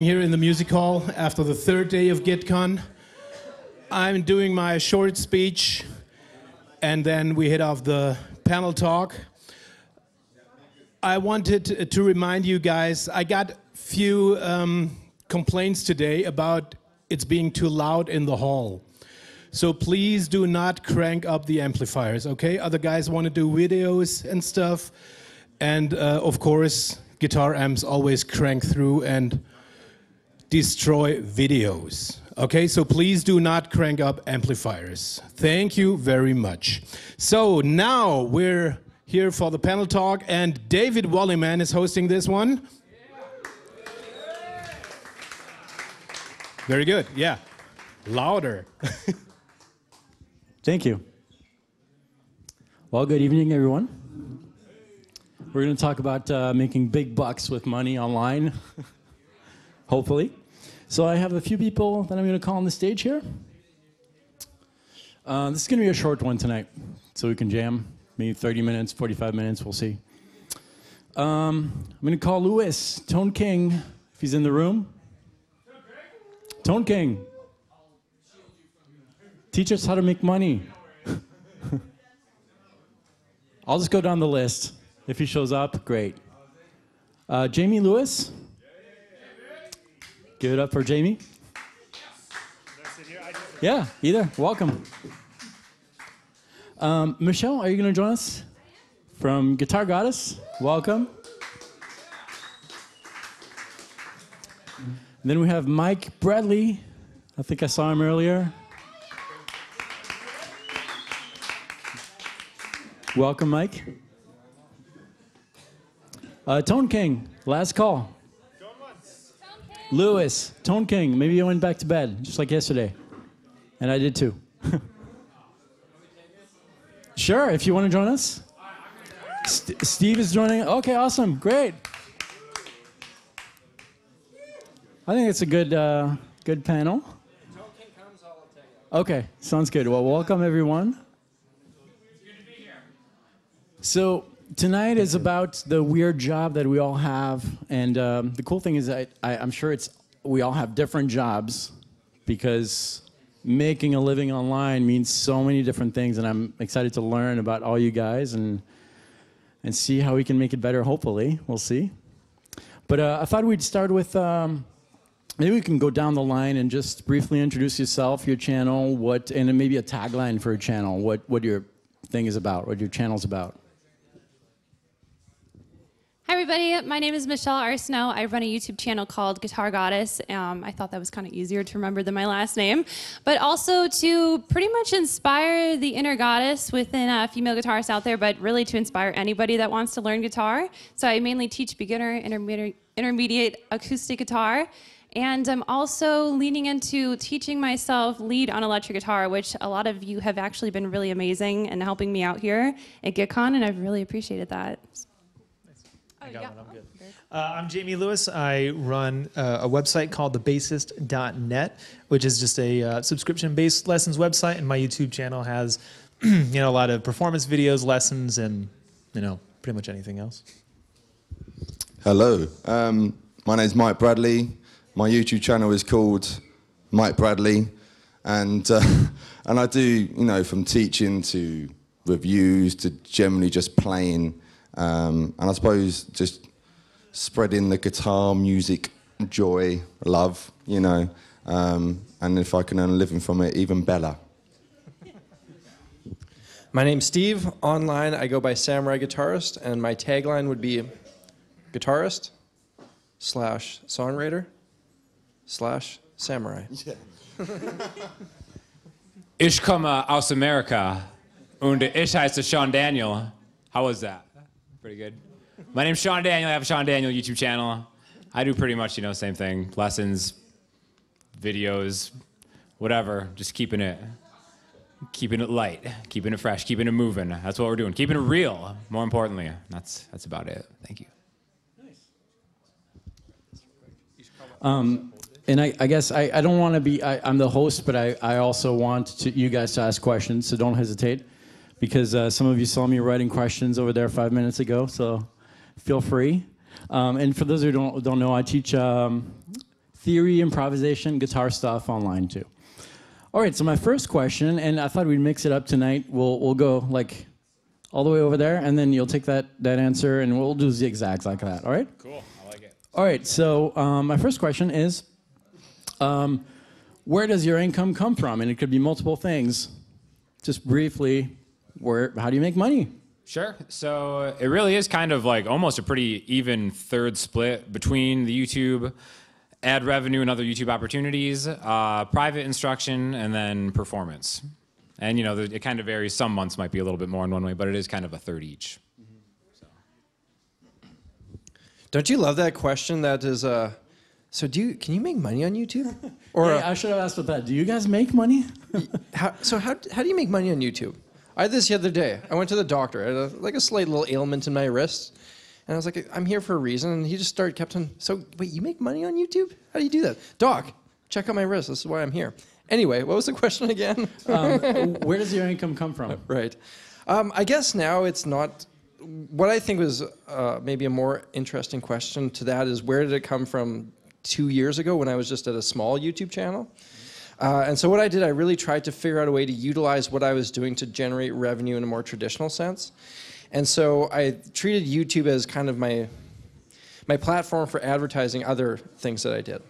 Here in the music hall after the third day of GuitCon. I'm doing my short speech and then we hit off the panel talk. I wanted to remind you guys, I got few complaints today about it's being too loud in the hall. So please do not crank up the amplifiers, okay? Other guys want to do videos and stuff. And of course, guitar amps always crank through and destroy videos. Okay, so please do not crank up amplifiers. Thank you very much. So now we're here for the panel talk and David Walliman is hosting this one. Very good, yeah. Louder. Thank you. Well, good evening, everyone. We're going to talk about making big bucks with money online. Hopefully. So I have a few people that I'm going to call on the stage here. This is going to be a short one tonight, so we can jam. Maybe 30 minutes, 45 minutes, we'll see. I'm going to call Lewis, Tone King, if he's in the room. Tone King. Teach us how to make money. I'll just go down the list. If he shows up, great. Jayme Lewis. Give it up for Jayme. Yeah, either. Welcome. Michelle, are you going to join us? From Guitar Goddess. Welcome. And then we have Mike Bradley. I think I saw him earlier. Welcome, Mike. Tone King, last call. Lewis, Tone King, maybe you went back to bed, just like yesterday. And I did too. Sure, if you want to join us. Steve is joining. Okay, awesome, great. I think it's a good, good panel. Okay, sounds good. Well, welcome everyone. So tonight is about the weird job that we all have, and the cool thing is that I'm sure we all have different jobs because making a living online means so many different things, and I'm excited to learn about all you guys and see how we can make it better, hopefully. We'll see. But I thought we'd start with, maybe we can go down the line and just briefly introduce yourself, your channel, and then maybe a tagline for a channel, what your thing is about, what your channel's about. Hi everybody, my name is Michelle Arsenault. I run a YouTube channel called Guitar Goddess. I thought that was kind of easier to remember than my last name. But also to pretty much inspire the inner goddess within female guitarists out there, but really to inspire anybody that wants to learn guitar. So I mainly teach beginner, intermediate acoustic guitar. And I'm also leaning into teaching myself lead on electric guitar, which a lot of you have actually been really amazing and helping me out here at GuitCon, and I've really appreciated that. I got one, I'm good. I'm Jayme Lewis. I run a website called thebassist.net, which is just a subscription-based lessons website, and my YouTube channel has a lot of performance videos, lessons, and pretty much anything else. Hello, my name is Mike Bradley. My YouTube channel is called Mike Bradley, and I do from teaching to reviews to generally just playing. And I suppose just spreading the guitar music joy, love, and if I can earn a living from it, even better. My name's Steve. Online, I go by Samuraiguitarist, and my tagline would be guitarist / songwriter / samurai. Yeah. Ich komme aus Amerika und ich heiße Sean Daniel. How was that? Pretty good. My name's Sean Daniel. I have a Sean Daniel YouTube channel. I do pretty much, same thing. Lessons, videos, whatever. Just keeping it light, keeping it fresh, keeping it moving. That's what we're doing. Keeping it real, more importantly. That's about it. Thank you. And I guess I don't want to be, I'm the host, but I also want you guys to ask questions, so don't hesitate. Because some of you saw me writing questions over there 5 minutes ago, so feel free. And for those who don't know, I teach theory, improvisation, guitar stuff online too. All right, so my first question, and I thought we'd mix it up tonight. We'll go like all the way over there, and then you'll take that answer, and we'll do zigzags like that. All right? Cool. I like it. All right. So my first question is, where does your income come from? And it could be multiple things. Just briefly, how do you make money? Sure. So it really is kind of like almost a pretty even third split between the YouTube ad revenue and other YouTube opportunities, private instruction, and then performance. And, you know, it kind of varies. Some months might be a little bit more in one way, but it is kind of a third each. So. Don't you love that question that is, so can you make money on YouTube? Or I should have asked with that. Do you guys make money? how do you make money on YouTube? I had this the other day. I went to the doctor. I had a slight little ailment in my wrist. And I was like, I'm here for a reason. And he just kept on, so wait, you make money on YouTube? How do you do that? Doc, check out my wrist. This is why I'm here. Anyway, what was the question again? Where does your income come from? Right. I guess now it's not, what I think was maybe a more interesting question to that is where did it come from 2 years ago when I was just at a small YouTube channel? And so what I did, I really tried to figure out a way to utilize what I was doing to generate revenue in a more traditional sense. And so I treated YouTube as kind of my platform for advertising other things that I did.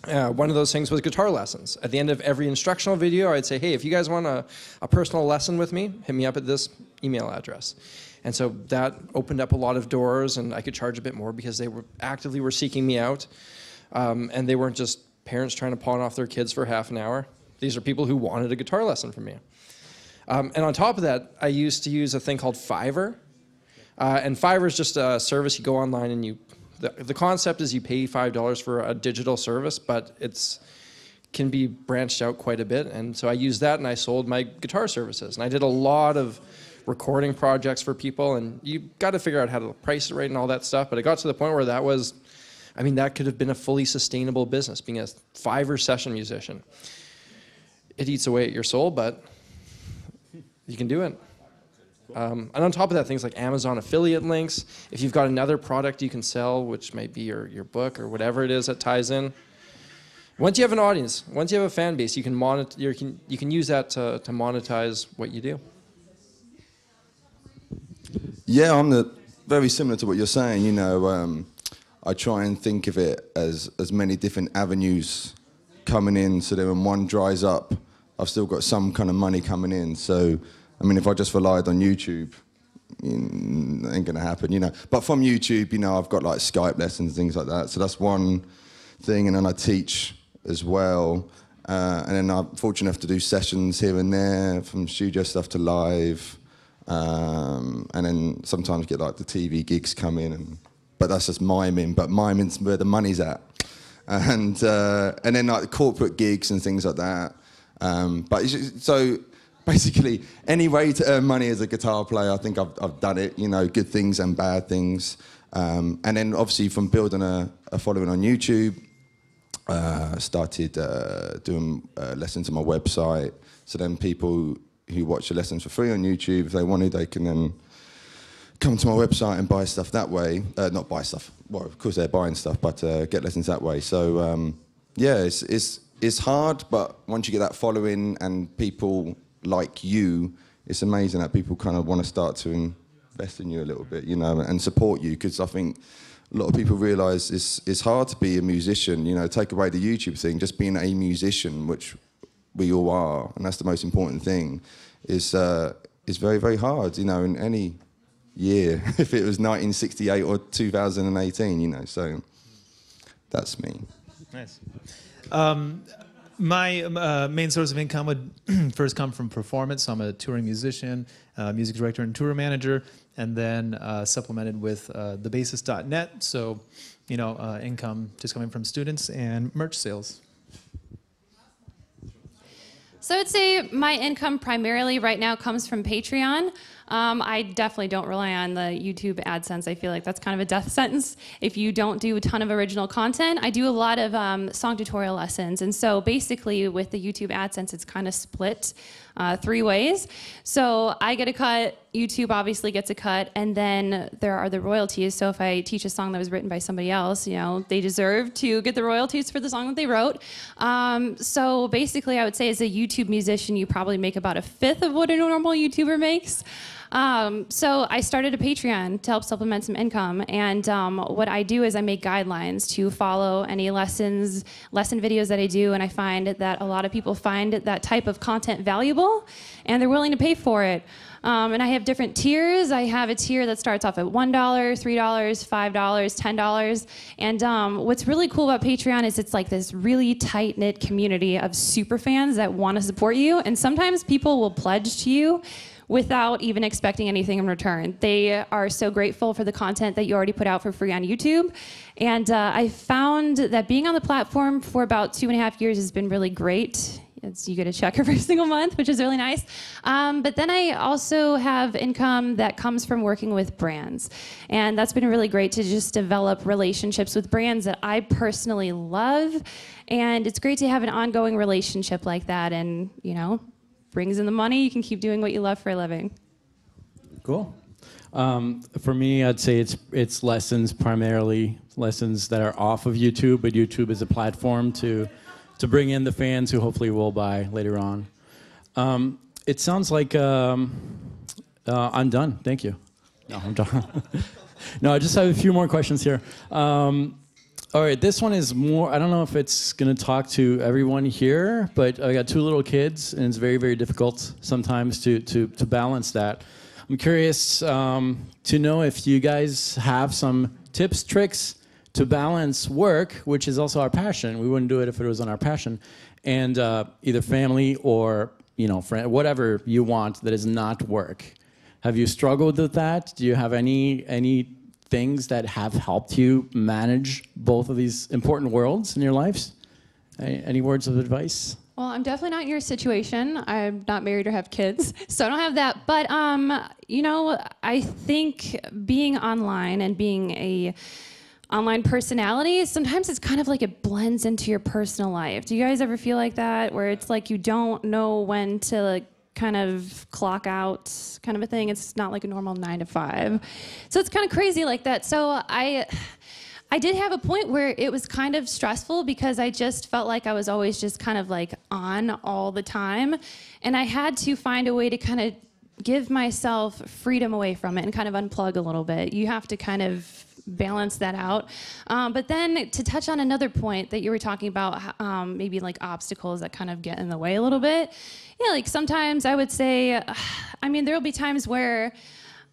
One of those things was guitar lessons. At the end of every instructional video, I'd say, hey, if you guys want a personal lesson with me, hit me up at this email address. And so that opened up a lot of doors, and I could charge a bit more because they were actively seeking me out. And they weren't just parents trying to pawn off their kids for half an hour. These are people who wanted a guitar lesson from me. And on top of that, I used to use a thing called Fiverr. And Fiverr is just a service you go online and the concept is you pay $5 for a digital service, but can be branched out quite a bit. And so I used that and I sold my guitar services. And I did a lot of recording projects for people, and you got to figure out how to price it right and all that stuff. But it got to the point where that could have been a fully sustainable business, being a Fiverr session musician. It eats away at your soul, but you can do it. And on top of that, things like Amazon affiliate links. If you've got another product you can sell, which might be your book or whatever it is that ties in. Once you have an audience, once you have a fan base, you can use that to monetize what you do. Yeah, I'm very similar to what you're saying. You know, I try and think of it as many different avenues coming in, so that when one dries up, I've still got some kind of money coming in. So, I mean, if I just relied on YouTube, it ain't gonna happen, you know. But from YouTube, you know, I've got like Skype lessons, things like that. So that's one thing, and then I teach as well. And then I'm fortunate enough to do sessions here and there, from studio stuff to live. And then sometimes get like the TV gigs come in, but that's just miming. But miming's where the money's at. And then like the corporate gigs and things like that. So basically, any way to earn money as a guitar player, I think I've done it. You know, good things and bad things. And then obviously from building a following on YouTube, started doing lessons on my website. So then people who watch the lessons for free on YouTube, if they wanted, they can then come to my website and buy stuff that way. Not buy stuff. Well, of course they're buying stuff, but get lessons that way. So yeah, it's hard, but once you get that following and people like you, it's amazing that people kind of want to start to invest in you a little bit, you know, and support you. Because I think a lot of people realise it's hard to be a musician. You know, take away the YouTube thing, just being a musician, which we all are, and that's the most important thing, is very, very hard, you know, in any year, if it was 1968 or 2018, you know, so that's me. Nice. My main source of income would first come from performance. So I'm a touring musician, music director and tour manager, and then supplemented with thebassist.net. So, you know, income just coming from students and merch sales. So I'd say my income primarily right now comes from Patreon. I definitely don't rely on the YouTube AdSense. I feel like that's kind of a death sentence if you don't do a ton of original content. I do a lot of song tutorial lessons. And so basically with the YouTube AdSense, it's kind of split 3 ways. So I get a cut YouTube obviously gets a cut, and then there are the royalties. So if I teach a song that was written by somebody else, you know, they deserve to get the royalties for the song that they wrote. So basically, I would say as a YouTube musician, you probably make about a fifth of what a normal YouTuber makes. So I started a Patreon to help supplement some income, and what I do is I make guidelines to follow any lesson videos that I do, and I find that a lot of people find that type of content valuable, and they're willing to pay for it. And I have different tiers. I have a tier that starts off at $1, $3, $5, $10. And what's really cool about Patreon is it's like this really tight-knit community of super fans that want to support you. And sometimes people will pledge to you without even expecting anything in return. They are so grateful for the content that you already put out for free on YouTube. And I found that being on the platform for about 2.5 years has been really great. You get a check every single month, which is really nice. But then I also have income that comes from working with brands. And that's been really great to just develop relationships with brands that I personally love. And it's great to have an ongoing relationship like that. And, you know, brings in the money. You can keep doing what you love for a living. Cool. For me, I'd say it's lessons, primarily lessons that are off of YouTube, but YouTube is a platform to bring in the fans who hopefully will buy later on. It sounds like I'm done. Thank you. No, I'm done. No, I just have a few more questions here. All right, this one is more, I don't know if it's going to talk to everyone here, but I got 2 little kids, and it's very, very difficult sometimes to balance that. I'm curious to know if you guys have some tips, tricks to balance work, which is also our passion. We wouldn't do it if it wasn't our passion, and either family or, you know, friend, whatever you want that is not work. Have you struggled with that? Do you have any things that have helped you manage both of these important worlds in your lives? Any words of advice? Well, I'm definitely not in your situation. I'm not married or have kids, so I don't have that. But, you know, I think being online and being a online personality, sometimes it's kind of like it blends into your personal life. Do you guys ever feel like that, where it's like you don't know when to, like, kind of clock out kind of a thing? It's not like a normal 9 to 5. So it's kind of crazy like that. So I did have a point where it was kind of stressful because I just felt like I was always just kind of like on all the time. And I had to find a way to kind of give myself freedom away from it and kind of unplug a little bit. You have to kind of balance that out. But then to touch on another point that you were talking about, maybe like obstacles that kind of get in the way a little bit. Yeah, like sometimes I would say, I mean, there'll be times where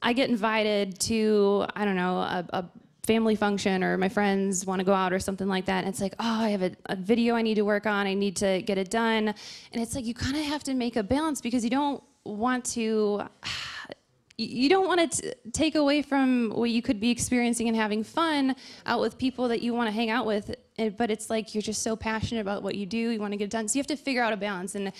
I get invited to, I don't know, a family function, or my friends want to go out or something like that. And it's like, oh, I have a video I need to work on. I need to get it done. And it's like, you kind of have to make a balance because you don't want to take away from what you could be experiencing and having fun out with people that you want to hang out with. But it's like you're just so passionate about what you do. You want to get it done. So you have to figure out a balance. And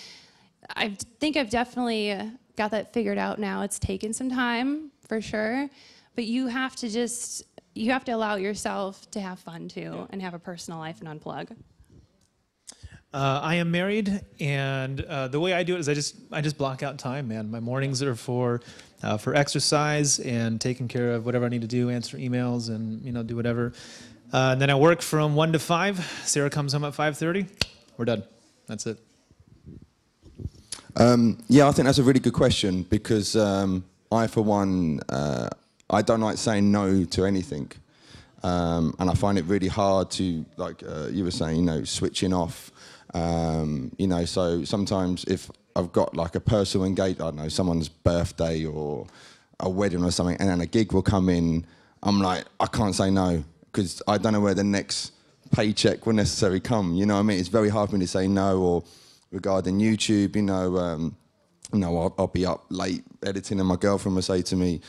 I think I've definitely got that figured out now. It's taken some time, for sure. But you have to allow yourself to have fun, too, and have a personal life and unplug. I am married, and the way I do it is I just block out time, man. My mornings are for exercise and taking care of whatever I need to do, answer emails, and do whatever. And then I work from 1 to 5. Sarah comes home at 5:30. We're done. That's it. Yeah, I think that's a really good question because I, for one, I don't like saying no to anything, and I find it really hard to, like you were saying, switching off. So sometimes if I've got like a personal engagement, I don't know, someone's birthday or a wedding or something, and then a gig will come in, I'm like, I can't say no because I don't know where the next paycheck will necessarily come. You know what I mean? It's very hard for me to say no. Or regarding YouTube, I'll be up late editing, and my girlfriend will say to me,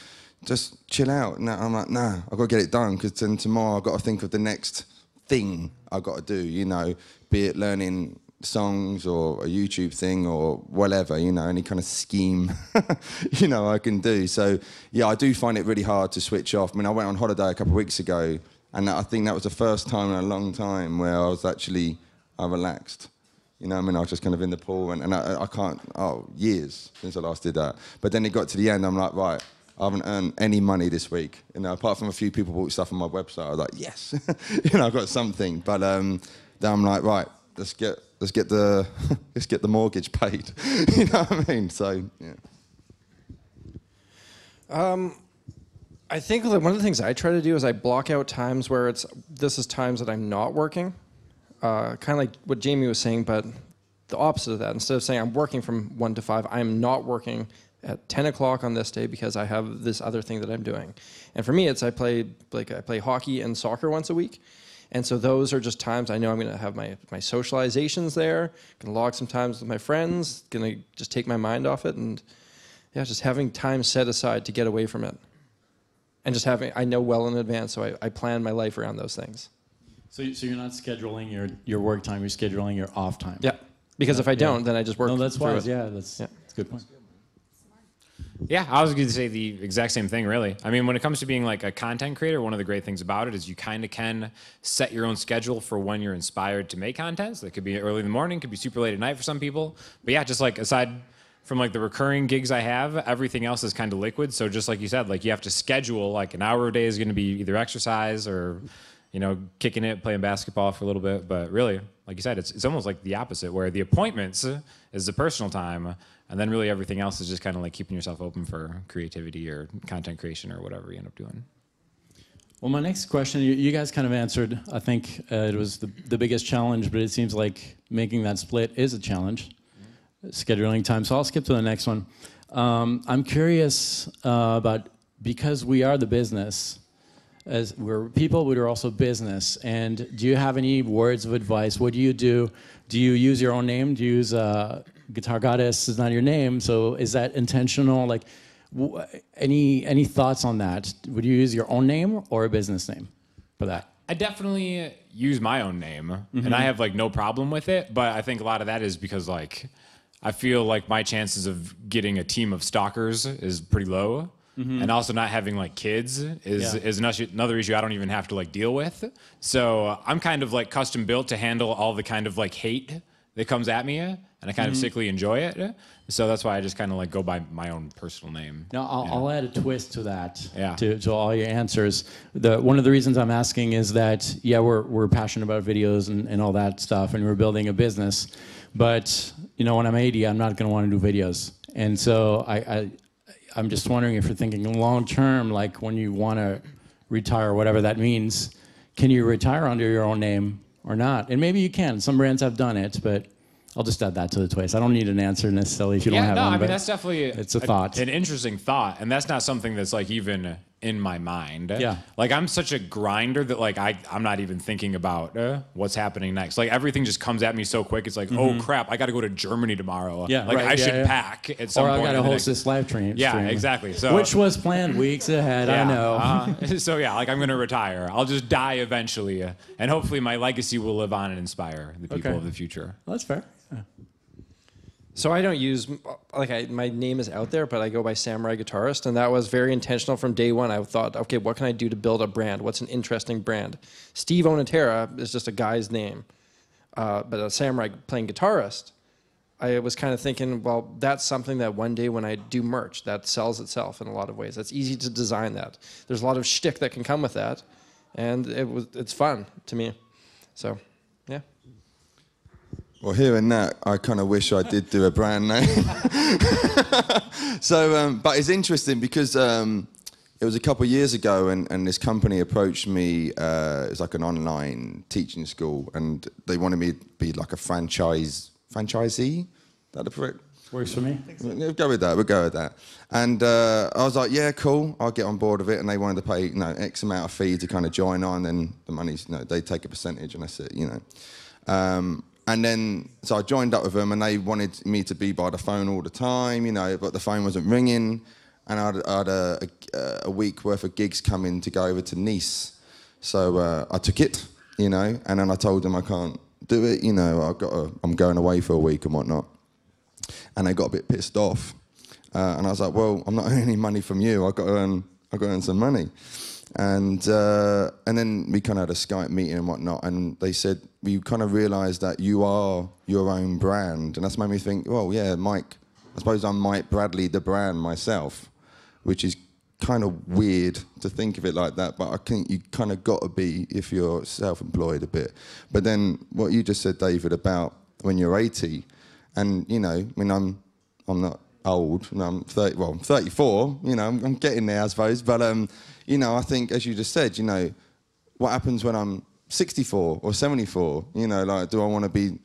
just chill out. No, I'm like, nah, I've got to get it done because then tomorrow I've got to think of the next thing I've got to do, be it learning songs or a YouTube thing or whatever, any kind of scheme, I can do. So, yeah, I do find it really hard to switch off. I mean, I went on holiday a couple of weeks ago, and I think that was the first time in a long time where I relaxed. You know what I mean? I was just kind of in the pool, and I can't, years since I last did that. But then it got to the end, I'm like, right, I haven't earned any money this week. You know, apart from a few people bought stuff on my website, I was like, yes, you know, I've got something. But then I'm like, right, let's get the mortgage paid. You know what I mean? So, yeah. I think one of the things I try to do is I block out times where this is times that I'm not working. Kind of like what Jayme was saying, but the opposite of that. Instead of saying I'm working from 1 to 5, I'm not working at 10 o'clock on this day because I have this other thing that I'm doing. And for me, I play hockey and soccer once a week. And so those are just times I know I'm going to have my socializations there, going to log some times with my friends, going to just take my mind off it, and yeah, just having time set aside to get away from it. And just I know well in advance, so I plan my life around those things. So you're not scheduling your work time, you're scheduling your off time. Yeah, because if I don't, then I just work. No, that's through wise. it. Yeah, that's a good point. Yeah, I was going to say the exact same thing, really. I mean, when it comes to being like a content creator, one of the great things about it is you kind of can set your own schedule for when you're inspired to make content. So it could be early in the morning, could be super late at night for some people. But yeah, just like aside from like the recurring gigs I have, everything else is kind of liquid. So just like you said, like you have to schedule like an hour a day is going to be either exercise or, you know, kicking it, playing basketball for a little bit. But really, like you said, it's almost like the opposite, where the appointments is the personal time, and then really everything else is just kind of like keeping yourself open for creativity or content creation or whatever you end up doing. Well, my next question, you guys kind of answered. I think it was the biggest challenge, but it seems like making that split is a challenge, scheduling time. So I'll skip to the next one. I'm curious about, because we are the business, as we're people, but we're also business. And do you have any words of advice? What do you do? Do you use your own name? Do you use Guitar Goddess is not your name, so is that intentional? Like, any thoughts on that? Would you use your own name or a business name for that? I definitely use my own name, and I have like no problem with it. But I think a lot of that is because like I feel like my chances of getting a team of stalkers is pretty low. And also not having like kids is another issue I don't even have to like deal with. So I'm kind of like custom built to handle all the kind of like hate that comes at me, and I kind of sickly enjoy it. So that's why I just kind of like go by my own personal name. Now I'll add a twist to that. Yeah. To all your answers. One of the reasons I'm asking is that we're passionate about videos and all that stuff, and we're building a business. But you know, when I'm 80, I'm not going to want to do videos, and so I'm just wondering if you're thinking long term, like when you want to retire, whatever that means, can you retire under your own name or not? And maybe you can. Some brands have done it, but I'll just add that to the twist. I don't need an answer necessarily if you don't have one. Yeah, no, I mean, that's definitely it's a thought. An interesting thought, and that's not something that's like even in my mind. Yeah. Like I'm such a grinder that like I'm not even thinking about what's happening next. Like everything just comes at me so quick. It's like, oh crap, I got to go to Germany tomorrow. Yeah, like right, I should pack at some point. Or I got to host this live stream. Yeah, exactly. So which was planned weeks ahead. I know. So yeah, like I'm gonna retire. I'll just die eventually, and hopefully my legacy will live on and inspire the people of the future. Well, that's fair. Yeah. So I don't use, my name is out there, but I go by Samuraiguitarist, and that was very intentional from day one. I thought, okay, what can I do to build a brand? What's an interesting brand? Steve Onatera is just a guy's name, but a samurai playing guitarist. I was kind of thinking, well, that's something that one day when I do merch, that sells itself in a lot of ways. That's easy to design that. There's a lot of shtick that can come with that, and it's fun to me. So, yeah. Well, hearing that, I kind of wish I did do a brand name. So, but it's interesting because it was a couple of years ago, and this company approached me. It was like an online teaching school, and they wanted me to be like a franchisee. Is that the correct? Works for me. We'll go with that. We'll go with that. And I was like, yeah, cool. I'll get on board with it. And they wanted to pay, X amount of fee to kind of join on. And the money's, they take a percentage, and that's it, And then, so I joined up with them, and they wanted me to be by the phone all the time, but the phone wasn't ringing. And I had a week worth of gigs coming to go over to Nice. So I took it, and then I told them I can't do it, I'm going away for a week and whatnot. And they got a bit pissed off. And I was like, well, I'm not earning any money from you. I've got to earn some money. And then we kind of had a Skype meeting and whatnot, and they said, we kind of realised that you are your own brand. And that's made me think, well, yeah, Mike, I suppose I'm Mike Bradley, the brand myself, which is kind of weird to think of it like that, but I think you kind of got to be if you're self-employed a bit. But then what you just said, David, about when you're 80, and, you know, I mean, I'm not old, no, I'm 30, well, I'm 34, you know, I'm getting there, I suppose, but, you know, I think, as you just said, you know, what happens when I'm 64 or 74? You know, like, do I want to be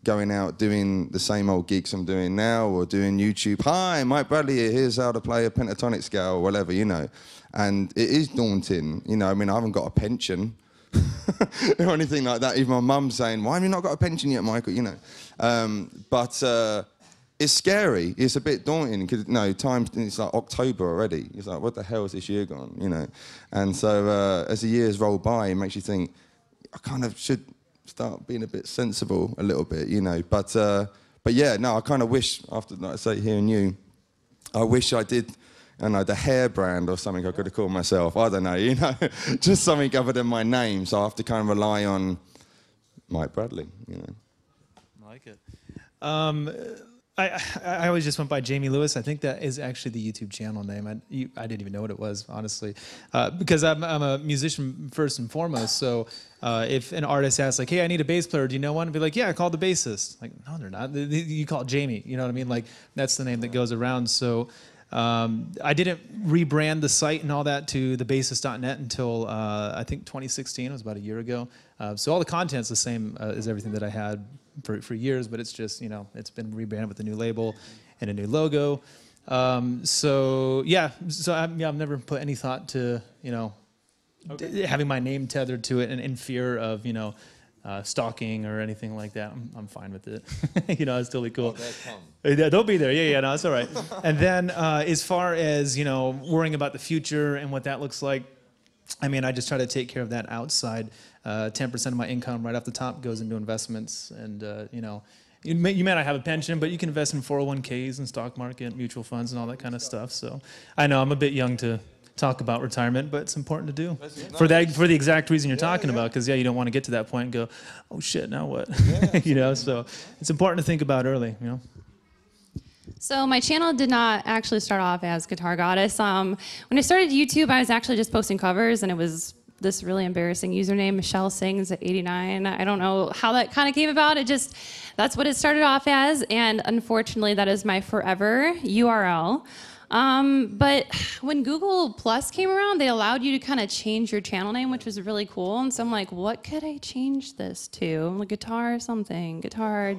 going out doing the same old gigs I'm doing now, or doing YouTube? Hi, Mike Bradley here, here's how to play a pentatonic scale, or whatever, you know. And it is daunting, you know, I mean, I haven't got a pension or anything like that. Even my mum's saying, why have you not got a pension yet, Michael, you know. But it's scary. It's a bit daunting because, you know, it's like October already. It's like, what the hell is this year gone, you know? And so as the years roll by, it makes you think, I kind of should start being a bit sensible a little bit, you know. But yeah, no, I kind of wish, after, like I say, hearing you, I wish I did, I don't know, the hair brand or something I could have called myself. I don't know, you know, just something other than my name. So I have to kind of rely on Mike Bradley, you know. I like it. I always just went by Jayme Lewis. I think that is actually the YouTube channel name. I didn't even know what it was, honestly, because I'm a musician first and foremost. So if an artist asks, like, hey, I need a bass player, do you know one? I'd be like, yeah, I call the bassist. Like, no, they're not. You call it Jayme. You know what I mean? Like, that's the name that goes around. So I didn't rebrand the site and all that to thebassist.net until I think 2016. It was about a year ago. So all the content's the same as everything that I had for years, but it's just, you know, it's been rebranded with a new label and a new logo. So yeah, so I've never put any thought to, you know, having my name tethered to it and in fear of, you know, stalking or anything like that. I'm fine with it. You know, it's totally cool. Yeah, they'll be there. Yeah, no, it's all right. And then as far as, you know, worrying about the future and what that looks like, I mean, I just try to take care of that outside. 10% of my income right off the top goes into investments, and you know, you may not have a pension, but you can invest in 401ks and stock market, mutual funds, and all that kind of stuff. So I know I'm a bit young to talk about retirement, but it's important to do for the exact reason you're talking about, because yeah, you don't want to get to that point and go, oh shit, now what? You know, so it's important to think about early, you know. So my channel did not actually start off as Guitar Goddess. When I started YouTube, I was actually just posting covers, and it was this really embarrassing username, Michelle Sings at 89. I don't know how that kind of came about. That's what it started off as, and unfortunately, that is my forever URL. But when Google Plus came around, they allowed you to kind of change your channel name, which was really cool. And so I'm like, what could I change this to? I'm like, guitar something, Guitar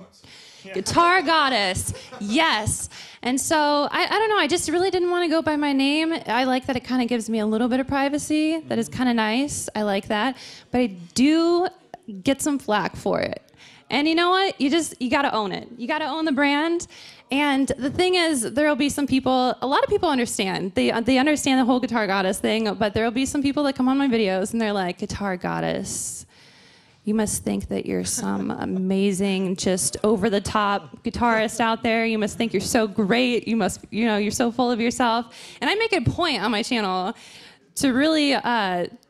Goddess, yes. And so, I don't know, I just really didn't want to go by my name. I like that it kind of gives me a little bit of privacy. That is kind of nice. I like that. But I do get some flack for it. And you know what? You got to own it. You got to own the brand. And the thing is, there'll be some people, a lot of people understand. They understand the whole Guitar Goddess thing, but there'll be some people that come on my videos and they're like, Guitar Goddess, you must think that you're some amazing, just over-the-top guitarist out there. You must think you're so great. You must, you know, you're so full of yourself. And I make a point on my channel to really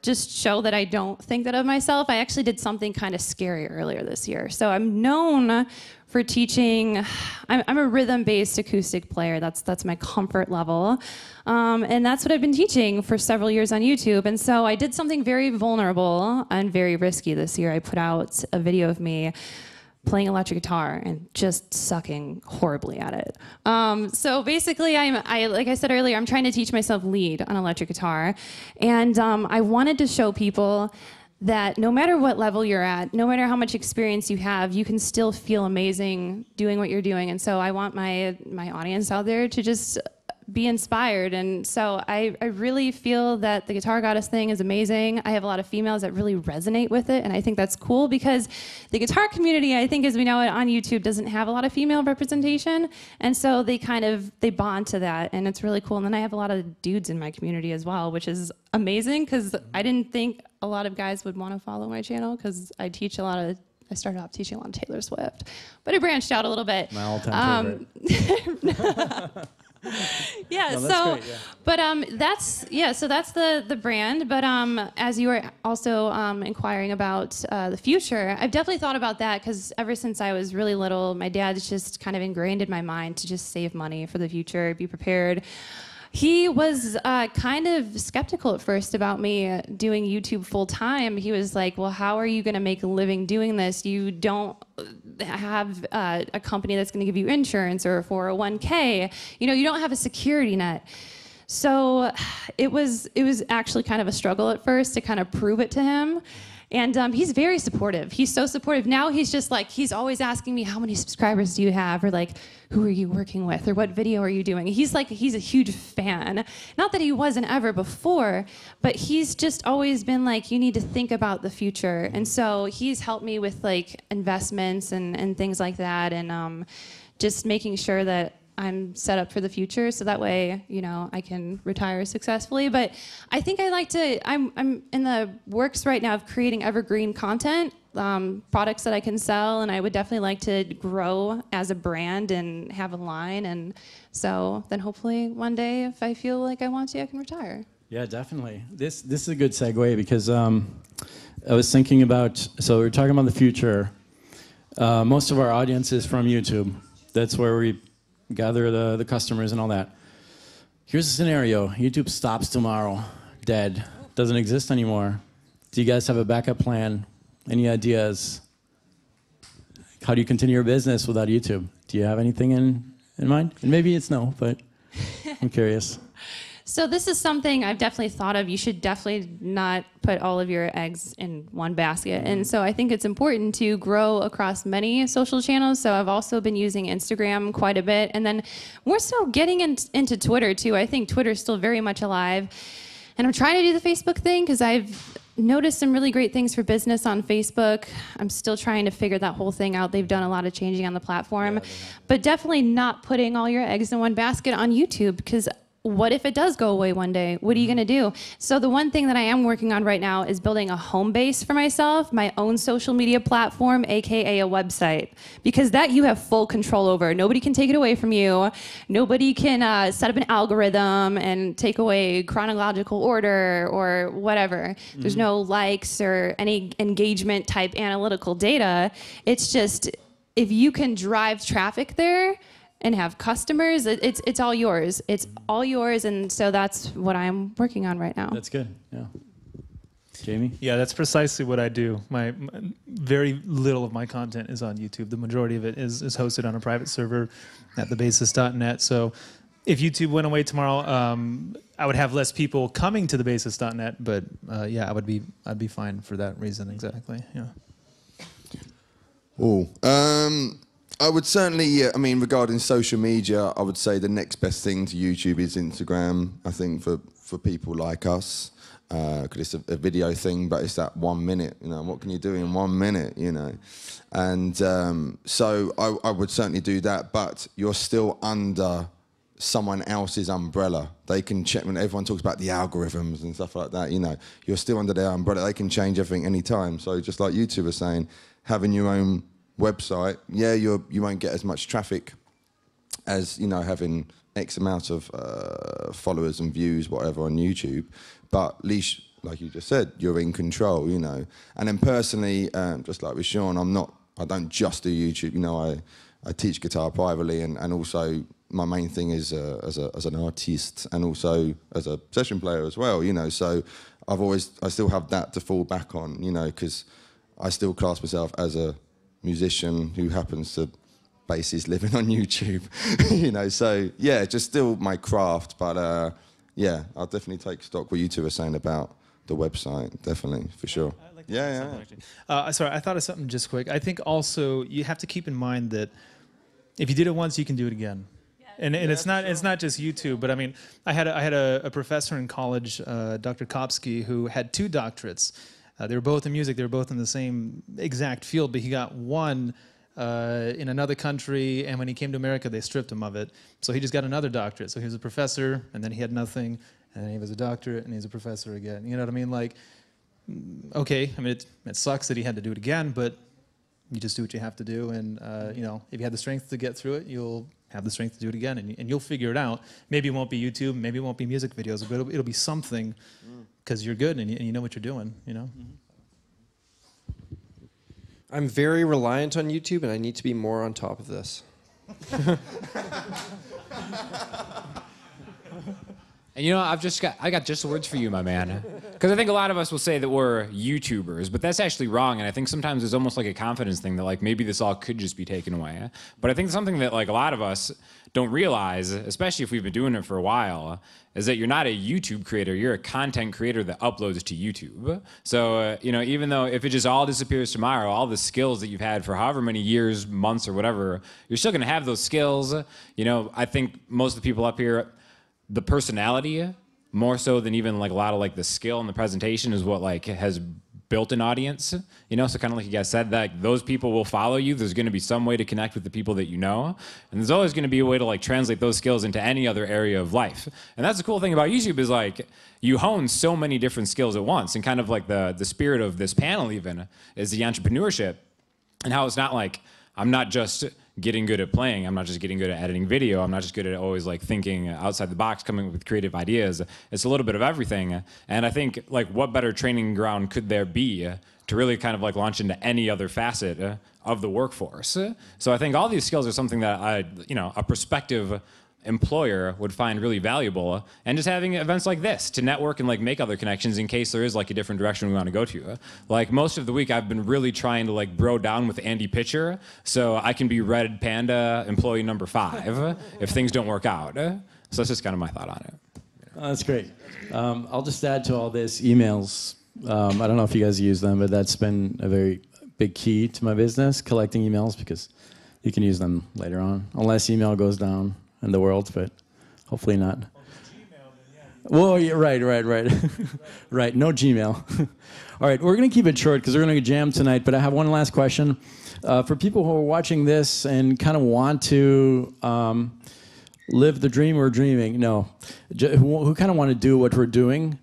just show that I don't think that of myself. I actually did something kind of scary earlier this year. So I'm known for teaching. I'm a rhythm-based acoustic player. That's my comfort level. And that's what I've been teaching for several years on YouTube. And so I did something very vulnerable and very risky this year. I put out a video of me playing electric guitar and just sucking horribly at it. So basically, like I said earlier, I'm trying to teach myself lead on electric guitar. And I wanted to show people that no matter what level you're at, no matter how much experience you have, you can still feel amazing doing what you're doing. And so I want my audience out there to just be inspired. And so I really feel that the Guitar Goddess thing is amazing. I have a lot of females that really resonate with it, and I think that's cool because the guitar community, I think as we know it on YouTube, doesn't have a lot of female representation, and so they bond to that, and it's really cool. And then I have a lot of dudes in my community as well, which is amazing because I didn't think a lot of guys would want to follow my channel because I started off teaching a lot of Taylor Swift, but I branched out a little bit. My all-time favorite. Yeah. No, that's So, great, yeah. but so that's the brand. But as you were also inquiring about the future, I've definitely thought about that because ever since I was really little, my dad's just kind of ingrained in my mind to just save money for the future, be prepared. He was kind of skeptical at first about me doing YouTube full time. He was like, well, how are you going to make a living doing this? You don't have a company that's going to give you insurance or a 401k. You know, you don't have a security net. So it was actually kind of a struggle at first to kind of prove it to him. And he's very supportive. He's so supportive. Now he's just like, he's always asking me, how many subscribers do you have? Or like, who are you working with? Or what video are you doing? He's a huge fan. Not that he wasn't ever before, but he's just always been like, you need to think about the future. And so he's helped me with like investments and things like that. And just making sure that I'm set up for the future, so that way, you know, I can retire successfully. But I think I'm in the works right now of creating evergreen content, products that I can sell, and I would definitely like to grow as a brand and have a line. And so then hopefully one day, if I feel like I want to, I can retire. Yeah, definitely. This is a good segue because I was thinking about, so we're talking about the future. Most of our audience is from YouTube. That's where we gather the customers and all that. Here's a scenario. YouTube stops tomorrow, dead, doesn't exist anymore. Do you guys have a backup plan? Any ideas? How do you continue your business without YouTube? Do you have anything in mind? And maybe it's no, but I'm curious. So this is something I've definitely thought of. You should definitely not put all of your eggs in one basket. And so I think it's important to grow across many social channels. So I've also been using Instagram quite a bit. And then more so getting into Twitter too. I think Twitter is still very much alive. And I'm trying to do the Facebook thing because I've noticed some really great things for business on Facebook. I'm still trying to figure that whole thing out. They've done a lot of changing on the platform. But definitely not putting all your eggs in one basket on YouTube, because what if it does go away one day? What are you gonna do? So the one thing that I am working on right now is building a home base for myself, my own social media platform, AKA a website, because that you have full control over. Nobody can take it away from you. Nobody can set up an algorithm and take away chronological order or whatever. There's no likes or any engagement type analytical data. It's just, if you can drive traffic there and have customers, it's all yours. It's all yours, and so that's what I'm working on right now. That's good, yeah. Jayme? Yeah, that's precisely what I do. My very little of my content is on YouTube. The majority of it is hosted on a private server at thebasis.net. So if YouTube went away tomorrow, I would have less people coming to thebasis.net, but yeah, I'd be fine for that reason, exactly, yeah. Oh, I would certainly, I mean, regarding social media, I would say the next best thing to YouTube is Instagram, I think, for people like us. Because it's a video thing, but it's that 1 minute, you know, what can you do in 1 minute, you know? And so I would certainly do that, but you're still under someone else's umbrella. They can check, when everyone talks about the algorithms and stuff like that, you know, you're still under their umbrella. They can change everything anytime. So just like you two were saying, having your own website, yeah, you won't get as much traffic as, you know, having X amount of followers and views, whatever, on YouTube. But at least, like you just said, you're in control, you know. And then personally, just like with Sean, I don't just do YouTube. You know, I teach guitar privately, and also my main thing is as an artist and also as a session player as well, you know. So I still have that to fall back on, you know, because I still class myself as a musician who happens to base his living on YouTube, you know. So yeah, just still my craft, but yeah, I'll definitely take stock what you two are saying about the website, definitely, for sure. I'd like to say sorry, I thought of something just quick. I think also you have to keep in mind that if you did it once, you can do it again. And it's not just YouTube, but I mean, I had a professor in college, Dr. Kopsky, who had 2 doctorates. They were both in music. They were both in the same exact field, but he got one in another country, and when he came to America, they stripped him of it. So he just got another doctorate. So he was a professor, and then he had nothing, and then he was a doctorate, and he's a professor again. You know what I mean? Like, okay, I mean, it sucks that he had to do it again, but You just do what you have to do, and you know, if you have the strength to get through it, you'll have the strength to do it again, and you'll figure it out. Maybe it won't be YouTube, maybe it won't be music videos, but it'll be something because you're good and you know what you're doing. You know. I'm very reliant on YouTube, and I need to be more on top of this. And you know, I got just the words for you, my man. Because I think a lot of us will say that we're YouTubers, but that's actually wrong. And I think sometimes there's almost like a confidence thing that like maybe this all could just be taken away. But I think something that like a lot of us don't realize, especially if we've been doing it for a while, is that you're not a YouTube creator. You're a content creator that uploads to YouTube. So you know, even though if it just all disappears tomorrow, all the skills that you've had for however many years, months, or whatever, you're still gonna have those skills. You know, I think most of the people up here, the personality more so than even like a lot of like the skill and the presentation is what like has built an audience, you know. So kind of like you guys said, that those people will follow you. There's going to be some way to connect with the people that you know, and there's always going to be a way to like translate those skills into any other area of life. And that's the cool thing about YouTube is like you hone so many different skills at once. And kind of like the spirit of this panel even is the entrepreneurship, and how it's not like I'm not just getting good at playing. I'm not just getting good at editing video. I'm not just good at always like thinking outside the box, coming up with creative ideas. It's a little bit of everything. And I think like what better training ground could there be to really kind of like launch into any other facet of the workforce. So I think all these skills are something that you know, a prospective employer would find really valuable, and just having events like this to network and like make other connections in case there is like a different direction we want to go to. Like most of the week I've been really trying to like bro down with Andy Pitcher so I can be Red Panda employee number 5 if things don't work out. So that's just kind of my thought on it. Oh, that's great. I'll just add to all this emails. I don't know if you guys use them, but that's been a very big key to my business, collecting emails, because you can use them later on, unless email goes down in the world, but hopefully not. Well, yeah, right. Right, no Gmail. All right, we're going to keep it short because we're going to jam tonight, but I have one last question. For people who are watching this and kind of want to live the dream we're dreaming, who kind of want to do what we're doing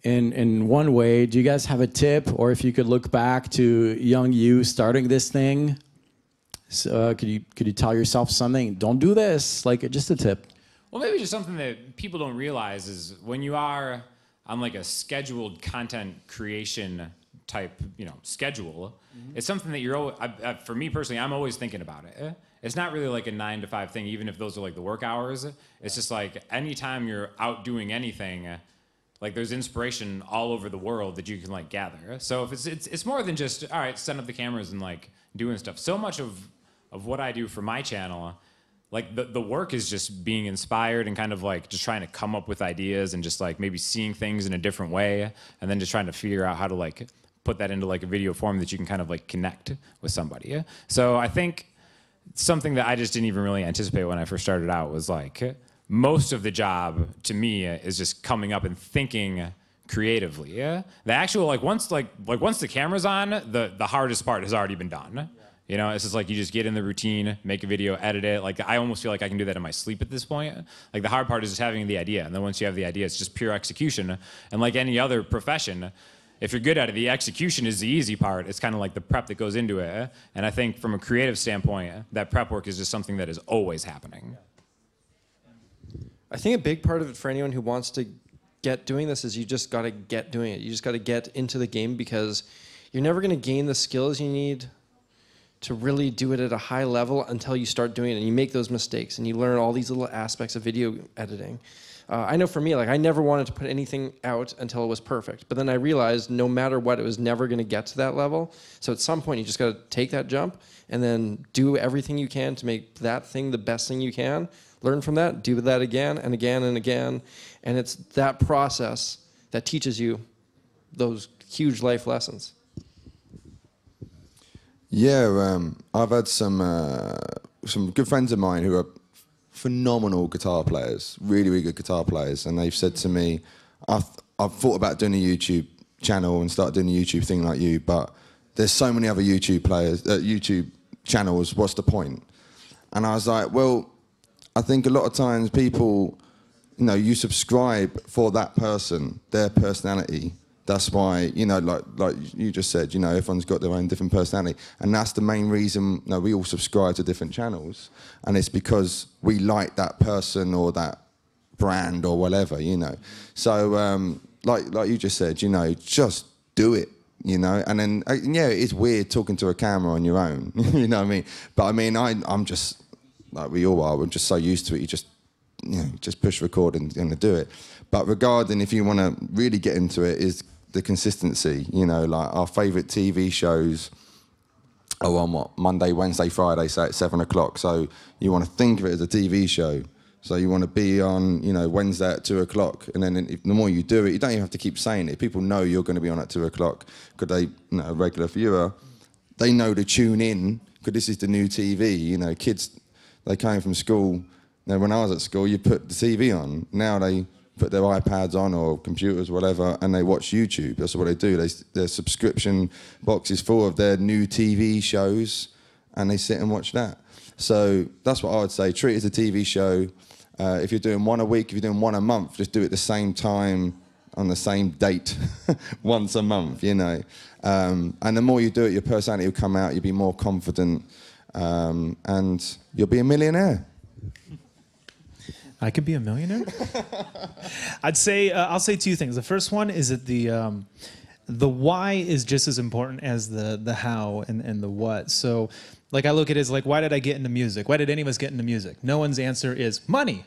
in one way, do you guys have a tip? Or if you could look back to young you starting this thing, so, could you tell yourself something? Don't do this. Like just a tip. Well, maybe just something that people don't realize is when you are on like a scheduled content creation type, you know, schedule, it's something that you're for me personally, I'm always thinking about it. It's not really like a 9 to 5 thing, even if those are like the work hours. It's just like anytime you're out doing anything, like there's inspiration all over the world that you can like gather. So if it's more than just all right, send up the cameras and like doing stuff. So much of what I do for my channel, like the work is just being inspired and kind of like just trying to come up with ideas and just like maybe seeing things in a different way, and then just trying to figure out how to like put that into like a video form that you can kind of like connect with somebody. So I think something that I just didn't even really anticipate when I first started out was like most of the job to me is just coming up and thinking creatively. The actual like once the camera's on, the hardest part has already been done. You know, it's just like you just get in the routine, make a video, edit it. Like I almost feel like I can do that in my sleep at this point. Like the hard part is just having the idea, and then once you have the idea, it's just pure execution. And like any other profession, if you're good at it, the execution is the easy part. It's kind of like the prep that goes into it. And I think from a creative standpoint, that prep work is just something that is always happening. I think a big part of it for anyone who wants to get doing this is you just got to get doing it. You just got to get into the game, because you're never going to gain the skills you need to really do it at a high level until you start doing it and you make those mistakes and you learn all these little aspects of video editing. I know for me, like I never wanted to put anything out until it was perfect, but then I realized no matter what, it was never going to get to that level. So at some point you just got to take that jump and then do everything you can to make that thing the best thing you can. Learn from that, do that again and again and again. And it's that process that teaches you those huge life lessons. Yeah, I've had some good friends of mine who are phenomenal guitar players, really, really good guitar players, and they've said to me, I've thought about doing a YouTube channel and start doing a YouTube thing like you, but there's so many other YouTube channels, what's the point? And I was like, well, I think a lot of times people, you know, you subscribe for that person, their personality, That's why, you know, like you just said, you know, everyone's got their own different personality. And that's the main reason, you know, we all subscribe to different channels. And it's because we like that person or that brand or whatever, you know. So, like you just said, you know, just do it, you know. And then, yeah, it's weird talking to a camera on your own, you know what I mean? But I mean, I'm just, like we all are, we're just so used to it, you know, just push record and do it. But regarding if you want to really get into it is the consistency, you know, like our favourite TV shows are on what, Monday, Wednesday, Friday, say at 7 o'clock. So you want to think of it as a TV show. So you want to be on, you know, Wednesday at 2 o'clock. And then the more you do it, you don't even have to keep saying it. People know you're going to be on at 2 o'clock because they, you know, a regular viewer, they know to tune in because this is the new TV. You know, kids, they came from school. You know, when I was at school, you put the TV on. Now they put their iPads on or computers, whatever, and they watch YouTube. That's what they do. Their subscription box is full of their new TV shows, and they sit and watch that. So that's what I would say. Treat it as a TV show. If you're doing one a week, if you're doing one a month, just do it the same time on the same date once a month, you know. And the more you do it, your personality will come out, you'll be more confident, and you'll be a millionaire. I could be a millionaire? I'd say, I'll say two things. The first one is that the why is just as important as the how and the what. So, like, I look at it as like, why did I get into music? Why did any of us get into music? No one's answer is money.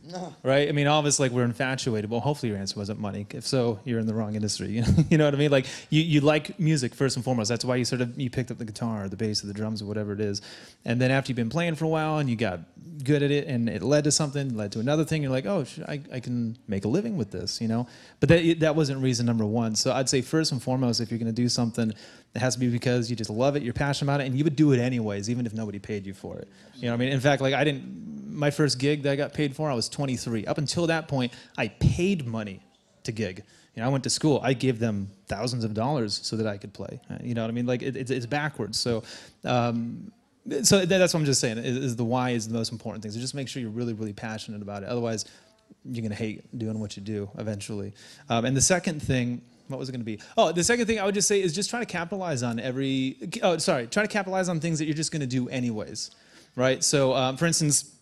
No. Right? I mean, all of us, like, we're infatuated. Well, hopefully your answer wasn't money. If so, you're in the wrong industry. You know what I mean? Like, you like music first and foremost. That's why you picked up the guitar or the bass or the drums or whatever it is. And then after you've been playing for a while and you got good at it and it led to something, led to another thing, you're like, oh, I can make a living with this, you know? But that wasn't reason number one. So I'd say first and foremost, if you're going to do something, it has to be because you just love it, you're passionate about it, and you would do it anyways, even if nobody paid you for it. You know what I mean? In fact, like, my first gig that I got paid for, I was 23. Up until that point, I paid money to gig. You know, I went to school. I gave them thousands of dollars so that I could play. You know what I mean? Like, it's backwards. So that's what I'm just saying, is the why is the most important thing. So just make sure you're really, really passionate about it. Otherwise, you're going to hate doing what you do eventually. And the second thing, what was it going to be? Oh, the second thing I would just say is just try to capitalize on try to capitalize on things that you're just going to do anyways, right? So, for instance,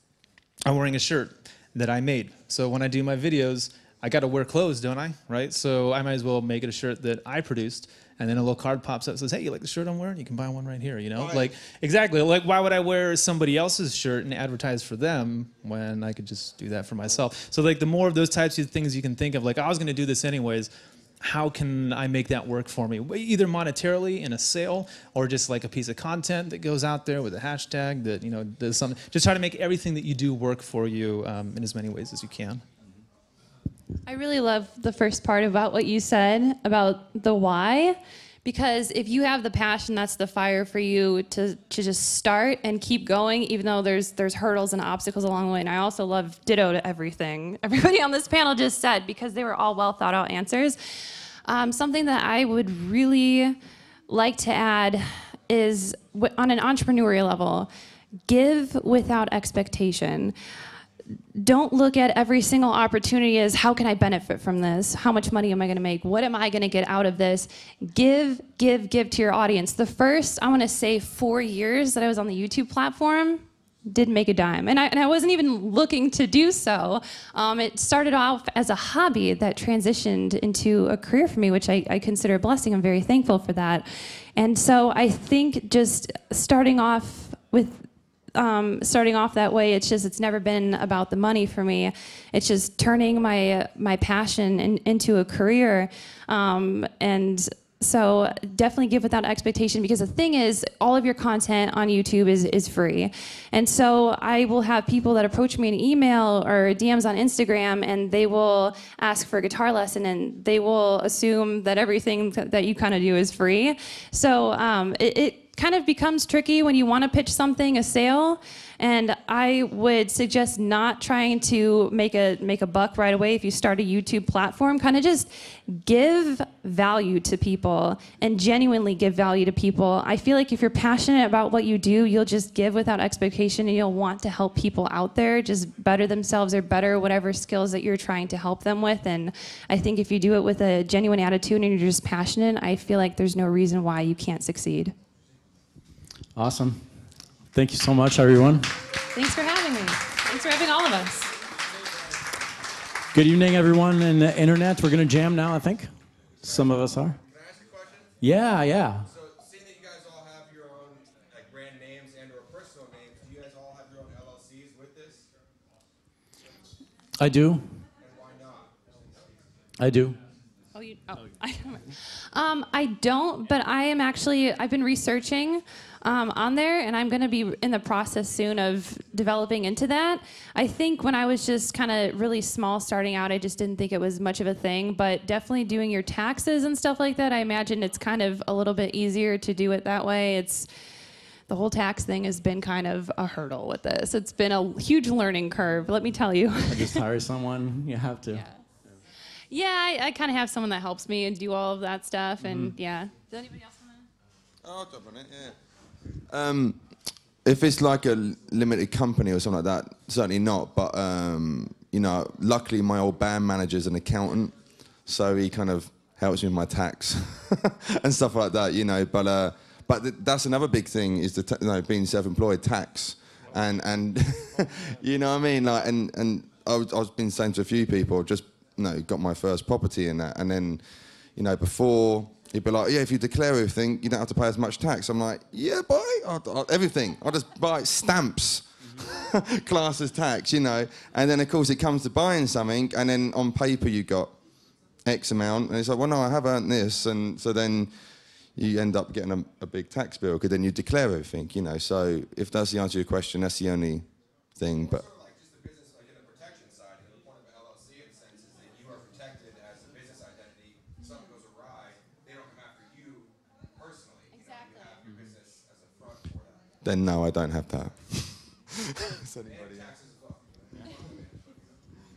I'm wearing a shirt that I made. So when I do my videos, I got to wear clothes, don't I? Right? So I might as well make it a shirt that I produced, and then a little card pops up and says, hey, you like the shirt I'm wearing? You can buy one right here, you know? Right. Like, exactly. Like, why would I wear somebody else's shirt and advertise for them when I could just do that for myself? So, like, the more of those types of things you can think of, like, I was going to do this anyways, how can I make that work for me? Either monetarily in a sale or just like a piece of content that goes out there with a hashtag that, you know, does something. Just try to make everything that you do work for you in as many ways as you can. I really love the first part about what you said about the why, because if you have the passion, that's the fire for you to just start and keep going, even though there's hurdles and obstacles along the way. And I also love ditto to everything everybody on this panel just said, because they were all well thought out answers. Something that I would really like to add is, on an entrepreneurial level, give without expectation. Don't look at every single opportunity as, how can I benefit from this? How much money am I going to make? What am I going to get out of this? Give to your audience. The first, I want to say, 4 years that I was on the YouTube platform, didn't make a dime. And I wasn't even looking to do so. It started off as a hobby that transitioned into a career for me, which I consider a blessing. I'm very thankful for that. And so I think just starting off that way, it's never been about the money for me. It's just turning my passion into a career. And so definitely give without expectation, because the thing is, all of your content on YouTube is free. And so I will have people that approach me in email or DMs on Instagram, and they will ask for a guitar lesson, and they will assume that everything that you kind of do is free. So kind of becomes tricky when you want to pitch something, a sale, and I would suggest not trying to make a buck right away if you start a YouTube platform. Kind of just give value to people and genuinely give value to people. I feel like if you're passionate about what you do, you'll just give without expectation, and you'll want to help people out there just better themselves or better whatever skills that you're trying to help them with. And I think if you do it with a genuine attitude and you're just passionate, I feel like there's no reason why you can't succeed. Awesome. Thank you so much, everyone. Thanks for having me. Thanks for having all of us. Good evening, everyone in the internet. We're going to jam now, I think. Some of us are. Can I ask a question? Yeah. So, seeing that you guys all have your own like brand names and/or personal names, do you guys all have your own LLCs with this? I do. And why not? I do. I don't, but I've been researching on there, and I'm going to be in the process soon of developing into that. I think when I was just kind of really small starting out, I just didn't think it was much of a thing, but definitely doing your taxes and stuff like that, I imagine it's kind of a little bit easier to do it that way. The whole tax thing has been kind of a hurdle with this. It's been a huge learning curve, let me tell you. I just hire someone. You have to. Yeah, I kind of have someone that helps me and do all of that stuff, and yeah. Does anybody else want to? Oh, I'll jump on it, yeah. If it's like a limited company or something like that, certainly not. But, you know, luckily my old band manager's an accountant, so he kind of helps me with my tax and stuff like that, you know. But that's another big thing is being self-employed, tax. And you know what I mean? Like, and I've been saying to a few people, just, got my first property and that. And then, before, he'd be like, yeah, if you declare everything, you don't have to pay as much tax. I'm like, yeah, boy, everything. I'll just buy stamps, class as tax, And then, of course, it comes to buying something, and then on paper you got X amount. And it's like, well, no, I have earned this. And so then you end up getting a big tax bill, because then you declare everything, So if that's the answer to your question, that's the only thing. But then no, I don't have that.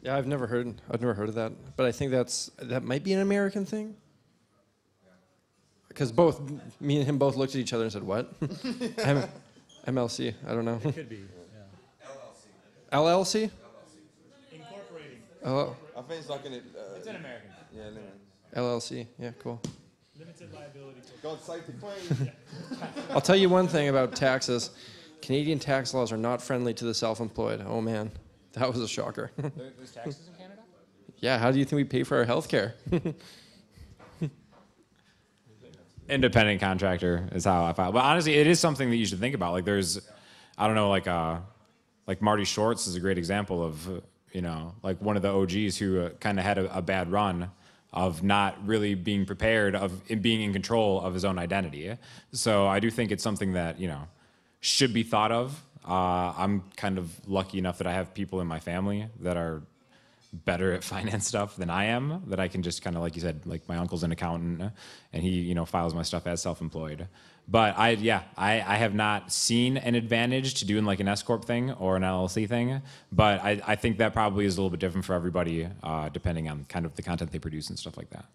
Yeah, I've never heard of that, but I think that might be an American thing. Because both me and him both looked at each other and said, "What?" MLC. I don't know. It could be. Yeah. LLC. Incorporating. Oh. I think it's like It's an American. Yeah, limited. LLC. Yeah, cool. Limited liability. God save the Queen. I'll tell you one thing about taxes. Canadian tax laws are not friendly to the self-employed. Oh man, that was a shocker. There's taxes in Canada? Yeah, how do you think we pay for our health care? Independent contractor is how I file. But honestly, it is something that you should think about. Like there's, I don't know, like Marty Shorts is a great example of, like one of the OGs who kind of had a bad run of not really being prepared, of being in control of his own identity. So I do think it's something that, should be thought of. I'm kind of lucky enough that I have people in my family that are better at finance stuff than I am, that I can just kind of, like you said, like my uncle's an accountant and he, files my stuff as self-employed. But I have not seen an advantage to doing like an S-Corp thing or an LLC thing, but I think that probably is a little bit different for everybody, depending on kind of the content they produce and stuff like that.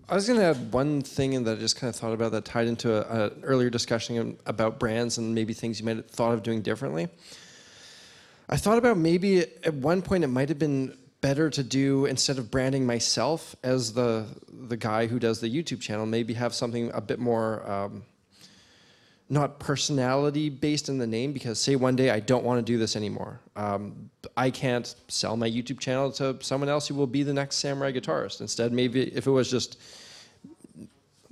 I was going to add one thing that I just kind of thought about that tied into an earlier discussion about brands and maybe things you might have thought of doing differently. I thought about maybe at one point it might have been better to do, instead of branding myself as the guy who does the YouTube channel, maybe have something a bit more not personality based in the name, because say one day I don't want to do this anymore. I can't sell my YouTube channel to someone else who will be the next Samurai guitarist. Instead, maybe if it was just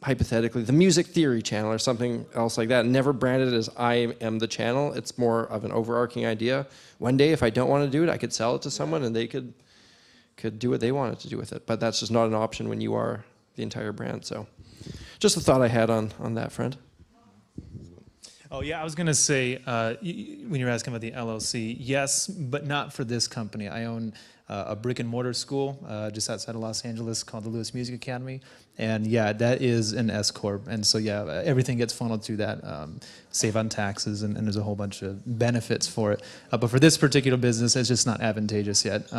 hypothetically the Music Theory channel or something else like that, never branded as I am the channel. It's more of an overarching idea. One day, if I don't want to do it, I could sell it to someone and they could do what they wanted to do with it. But that's just not an option when you are the entire brand. So just a thought I had on that front. Oh yeah, I was gonna say when you were asking about the LLC, yes, but not for this company. I own a brick and mortar school just outside of Los Angeles called the Lewis Music Academy, and yeah, that is an S corp, and so yeah, everything gets funneled through that. Save on taxes, and there's a whole bunch of benefits for it. But for this particular business, it's just not advantageous yet.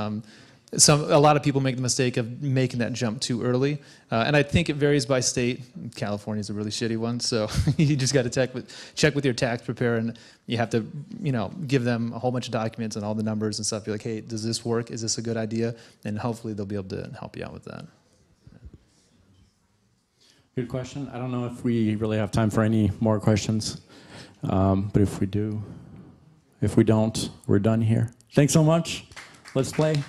A lot of people make the mistake of making that jump too early, and I think it varies by state. California is a really shitty one, so you just got to check with your tax preparer, and you have to, give them a whole bunch of documents and all the numbers and stuff. Be like, hey, does this work? Is this a good idea? And hopefully they'll be able to help you out with that. Good question. I don't know if we really have time for any more questions, but if we do, if we don't, we're done here. Thanks so much. Let's play.